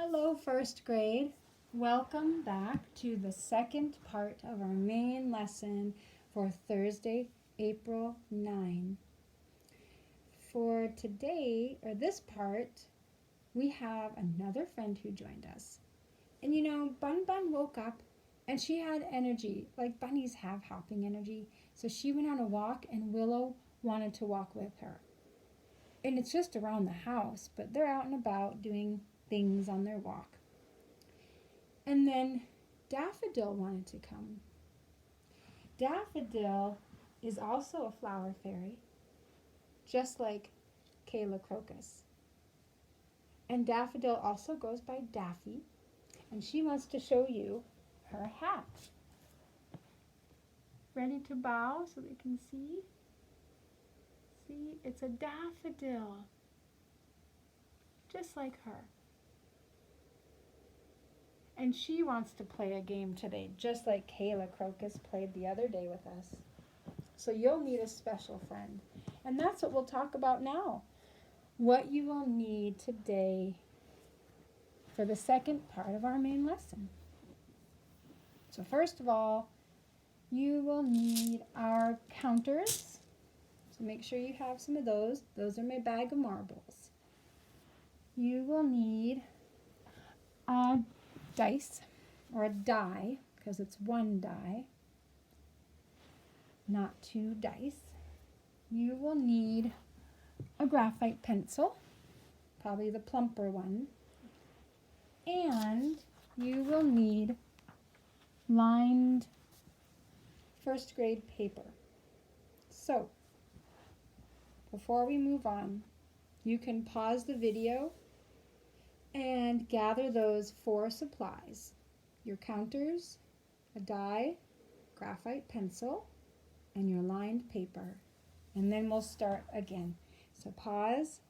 Hello, first grade. Welcome back to the second part of our main lesson for Thursday, April 9. For today, or this part, we have another friend who joined us. And Bun Bun woke up and she had energy, like bunnies have hopping energy. So she went on a walk and Willow wanted to walk with her. And it's just around the house, but they're out and about doing things on their walk. And then Daffodil wanted to come. Daffodil is also a flower fairy, just like Kayla Crocus. And Daffodil also goes by Daffy, and she wants to show you her hat. Ready to bow so they can see? See, it's a daffodil, just like her. And she wants to play a game today, just like Kayla Crocus played the other day with us. So you'll need a special friend. And that's what we'll talk about now. What you will need today for the second part of our main lesson. So first of all, you will need our counters. So make sure you have some of those. Those are my bag of marbles. You will need a dice or a die, because it's one die, not two dice. You will need a graphite pencil, probably the plumper one, and you will need lined first grade paper. So before we move on, you can pause the video and gather those four supplies: your counters, a die, graphite pencil, and your lined paper. And then we'll start again. So pause.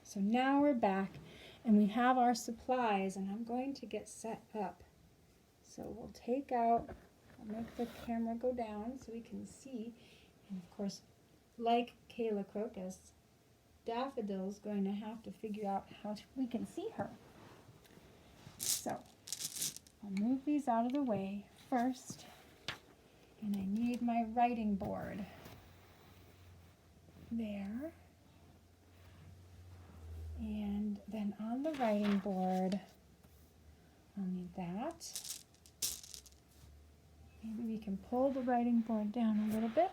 So now we're back and we have our supplies, and I'm going to get set up. So we'll take out, I'll make the camera go down so we can see. And of course, like Kayla Crocus, Daffodil's going to have to figure out how we can see her. So I'll move these out of the way first, and I need my writing board. There. And then on the writing board, I'll need that. Maybe we can pull the writing board down a little bit.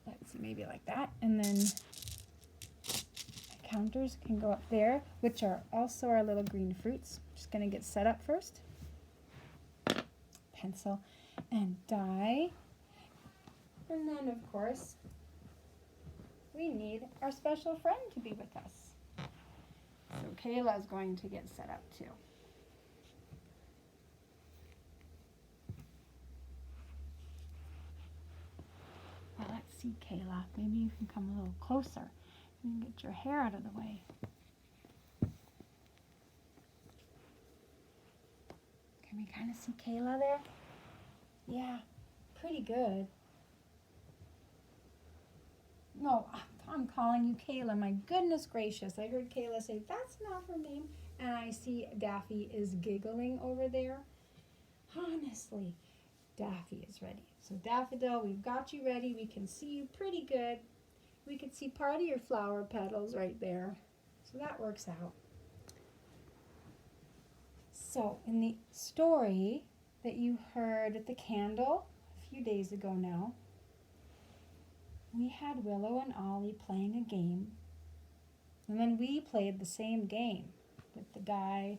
Let's see, maybe like that. And then the counters can go up there, which are also our little green fruits. Just gonna get set up first. Pencil and die. And then of course, we need our special friend to be with us. So Kayla's going to get set up too. Well, let's see, Kayla. Maybe you can come a little closer and get your hair out of the way. Can we kind of see Kayla there? Yeah, pretty good. No, I'm calling you Kayla. My goodness gracious. I heard Kayla say, that's not her name. And I see Daffy is giggling over there. Honestly, Daffy is ready. So Daffodil, we've got you ready. We can see you pretty good. We can see part of your flower petals right there. So that works out. So in the story that you heard at the candle a few days ago now, we had Willow and Ollie playing a game. And then we played the same game with the die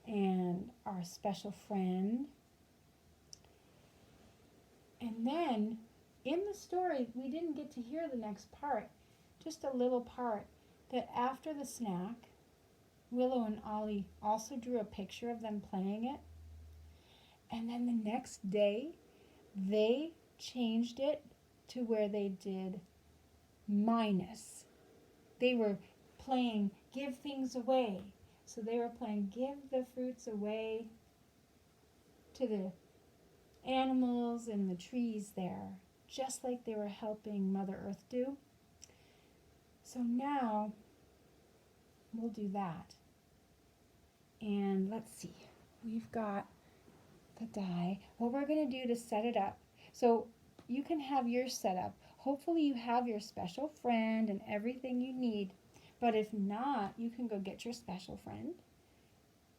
and our special friend. And then in the story, we didn't get to hear the next part, just a little part, that after the snack, Willow and Ollie also drew a picture of them playing it. And then the next day, they changed it to where they did minus. They were playing give things away. So they were playing give the fruits away to the animals and the trees there, just like they were helping Mother Earth do. So now we'll do that. And let's see, we've got the die. What we're going to do to set it up, so you can have yours set up. Hopefully you have your special friend and everything you need. But if not, you can go get your special friend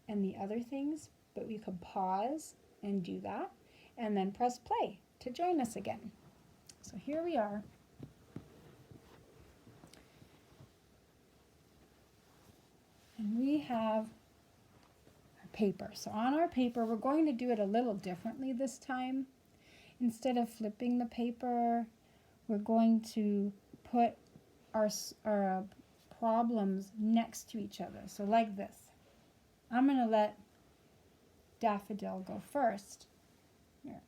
and the other things, but we can pause and do that and then press play to join us again. So here we are. And we have our paper. So on our paper, we're going to do it a little differently this time. Instead of flipping the paper, we're going to put our problems next to each other. So like this. I'm going to let Daffodil go first. Here.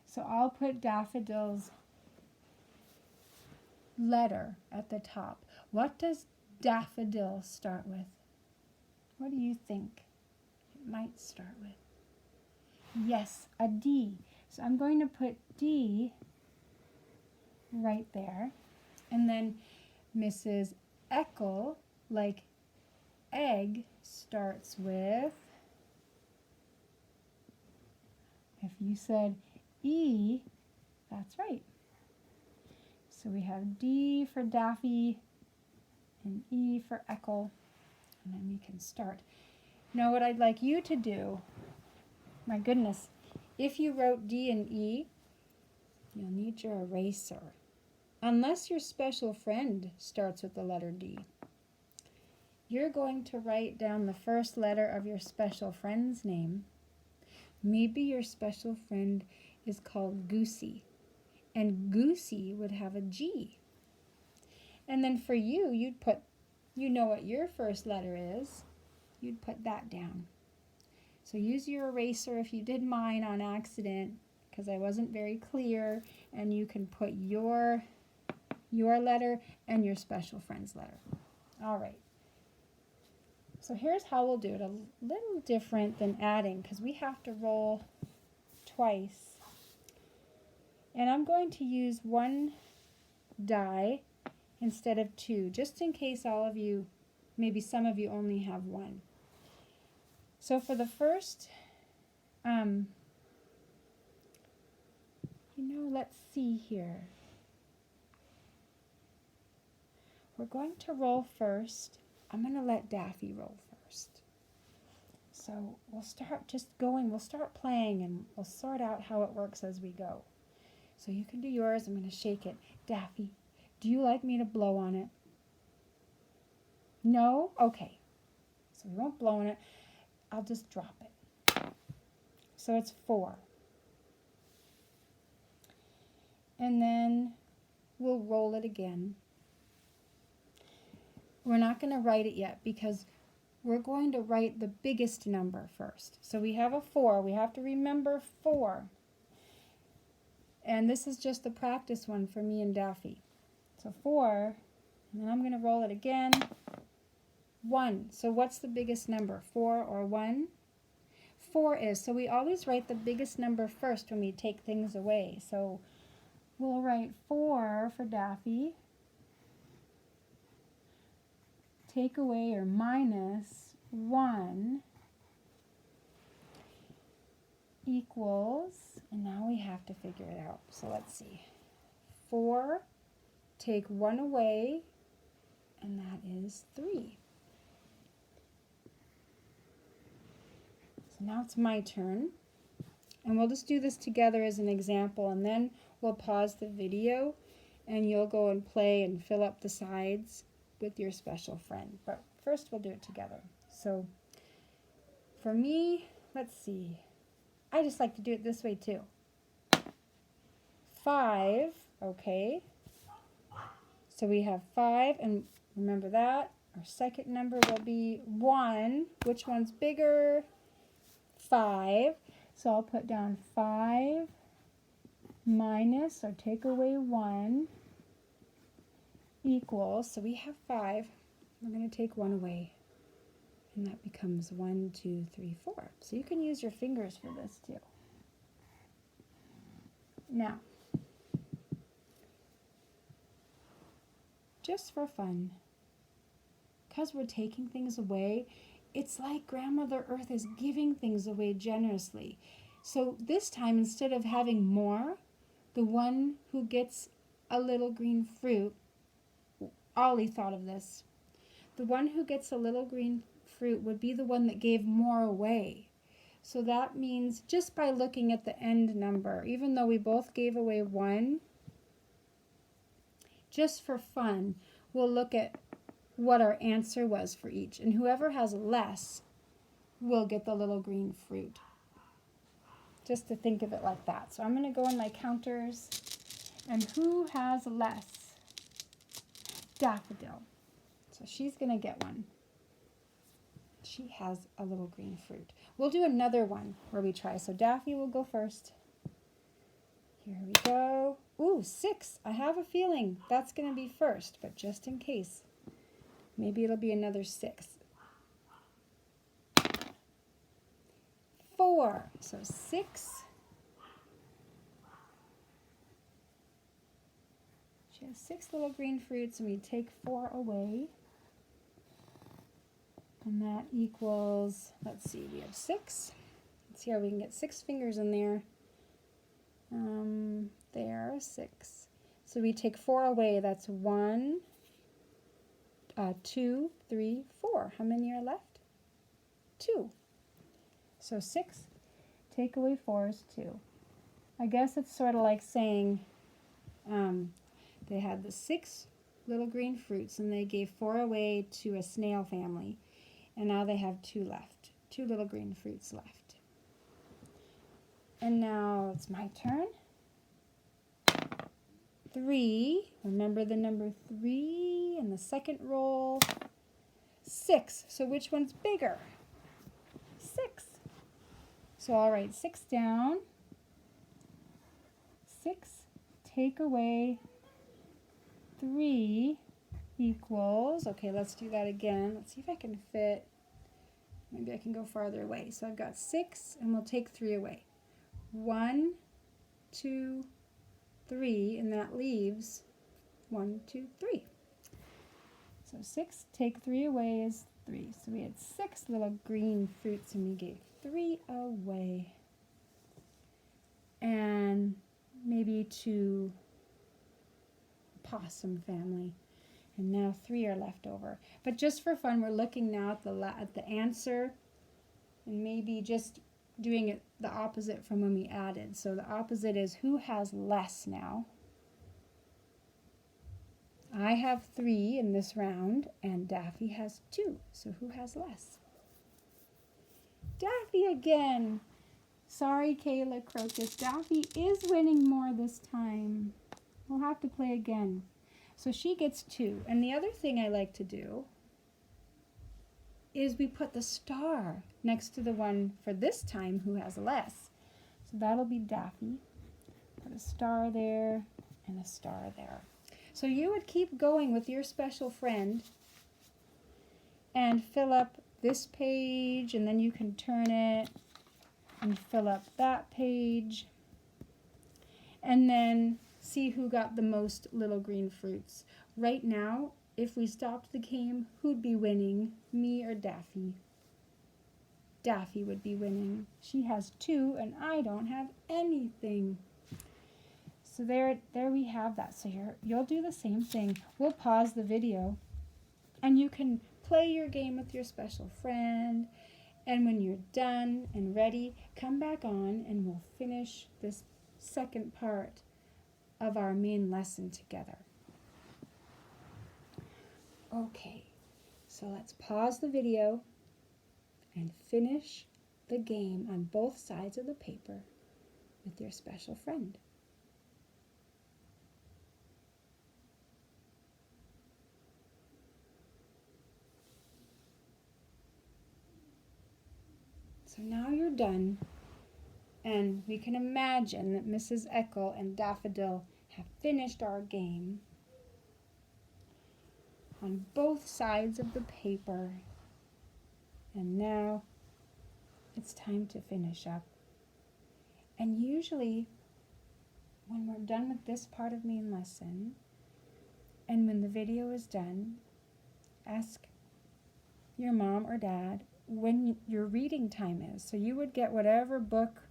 So I'll put Daffodil's letter at the top. What does Daffodil start with? What do you think it might start with? Yes, a D. So I'm going to put D right there. And then Mrs. Eckel, like egg, starts with, if you said E, that's right. So we have D for Daffy and E for Eckel. And then we can start. Now what I'd like you to do, my goodness, if you wrote D and E, you'll need your eraser. Unless your special friend starts with the letter D. You're going to write down the first letter of your special friend's name. Maybe your special friend is called Goosey, and Goosey would have a G. And then for you, you'd put, you know what your first letter is, you'd put that down. So use your eraser if you did mine on accident, because I wasn't very clear, and you can put your letter and your special friend's letter. All right. So here's how we'll do it, a little different than adding, because we have to roll twice. And I'm going to use one die instead of two, just in case all of you, maybe some of you only have one. So for the first, let's see here. We're going to roll first. I'm going to let Daffy roll first. So we'll start just going, we'll start playing, and we'll sort out how it works as we go. So you can do yours. I'm going to shake it. Daffy, do you like me to blow on it? No? Okay. So we won't blow on it. I'll just drop it. So it's 4. And then we'll roll it again. We're not going to write it yet because we're going to write the biggest number first. So we have a 4. We have to remember 4. And this is just the practice one for me and Daffy. So 4, and then I'm going to roll it again. 1. So what's the biggest number, 4 or 1? 4 is. So we always write the biggest number first when we take things away. So we'll write 4 for Daffy. Take away or minus 1 equals, and now we have to figure it out. So let's see. 4, take 1 away, and that is 3. So now it's my turn. And we'll just do this together as an example, and then we'll pause the video, and you'll go and play and fill up the sides with your special friend. But first we'll do it together. So for me, let's see. I just like to do it this way too. 5, okay. So we have 5, and remember that. Our second number will be 1. Which one's bigger? 5. So I'll put down 5 minus, or take away 1, equals, so we have 5, we're going to take 1 away, and that becomes 1, 2, 3, 4. So you can use your fingers for this too. Now, just for fun, because we're taking things away, it's like Grandmother Earth is giving things away generously. So this time, instead of having more, the one who gets a little green fruit, Ollie thought of this. The one who gets a little green fruit would be the one that gave more away. So that means just by looking at the end number, even though we both gave away 1, just for fun, we'll look at what our answer was for each. And whoever has less will get the little green fruit. Just to think of it like that. So I'm going to go in my counters. And who has less? Daffodil. So she's going to get one. She has a little green fruit. We'll do another one where we try. So Daffy will go first. Here we go. Ooh, 6. I have a feeling that's going to be first, but just in case. Maybe it'll be another 6. 4. So 6. She has 6 little green fruits, and we take 4 away. And that equals, let's see, we have 6. Let's see how we can get 6 fingers in there. There, 6. So we take 4 away. That's 1, 2, 3, 4. How many are left? 2. So 6, take away 4 is 2. I guess it's sort of like saying they had the 6 little green fruits and they gave 4 away to a snail family. And now they have 2 left. 2 little green fruits left. And now it's my turn. 3. Remember the number 3 in the second roll. 6. So which one's bigger? 6. So I'll write 6 down. 6. Take away 3 equals, okay, let's do that again. Let's see if I can fit, maybe I can go farther away. So I've got 6 and we'll take 3 away. 1, 2, 3, and that leaves 1, 2, 3. So 6, take 3 away is 3. So we had 6 little green fruits and we gave 3 away. And maybe to possum family. And now 3 are left over. But just for fun, we're looking now at the answer and maybe just doing it the opposite from when we added. So the opposite is who has less now? I have 3 in this round and Daffy has 2. So who has less? Daffy again. Sorry, Kayla Crocus. Daffy is winning more this time. We'll have to play again. So she gets 2. And the other thing I like to do is we put the star next to the one for this time who has less. So that'll be Daffy. Put a star there and a star there. So you would keep going with your special friend and fill up this page, and then you can turn it and fill up that page. And then see who got the most little green fruits. Right now, if we stopped the game, who'd be winning, me or Daffy? Daffy would be winning. She has 2 and I don't have anything. So there we have that. So you'll do the same thing. We'll pause the video and you can play your game with your special friend. And when you're done and ready, come back on and we'll finish this second part of our main lesson together. Okay, so let's pause the video and finish the game on both sides of the paper with your special friend. So now you're done, and we can imagine that Mrs. Eckel and Daffodil have finished our game on both sides of the paper. And now it's time to finish up. And usually when we're done with this part of main lesson, and when the video is done, ask your mom or dad when your reading time is. So you would get whatever book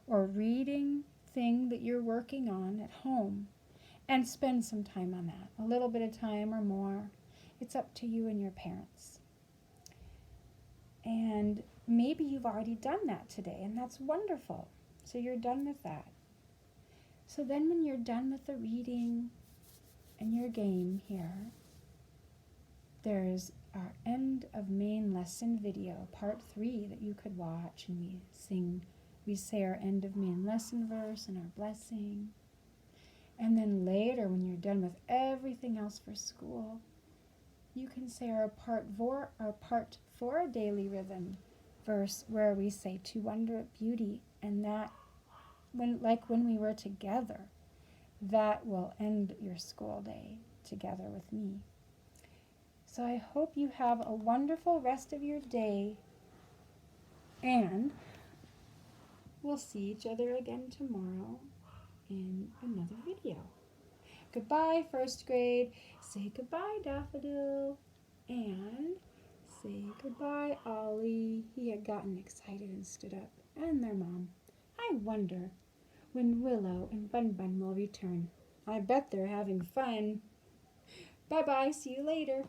or reading thing that you're working on at home and spend some time on that, a little bit of time or more. It's up to you and your parents. And maybe you've already done that today, and that's wonderful. So you're done with that. So then when you're done with the reading and your game here, there's our end of main lesson video, part 3, that you could watch, and we say our end of main lesson verse and our blessing. And then later, when you're done with everything else for school, you can say our part 4 daily rhythm verse, where we say to wonder at beauty, and that, when we were together, that will end your school day together with me. So I hope you have a wonderful rest of your day, and we'll see each other again tomorrow in another video. Goodbye, first grade. Say goodbye, Daffodil. And say goodbye, Ollie. He had gotten excited and stood up. And their mom. I wonder when Willow and Bun Bun will return. I bet they're having fun. Bye-bye. See you later.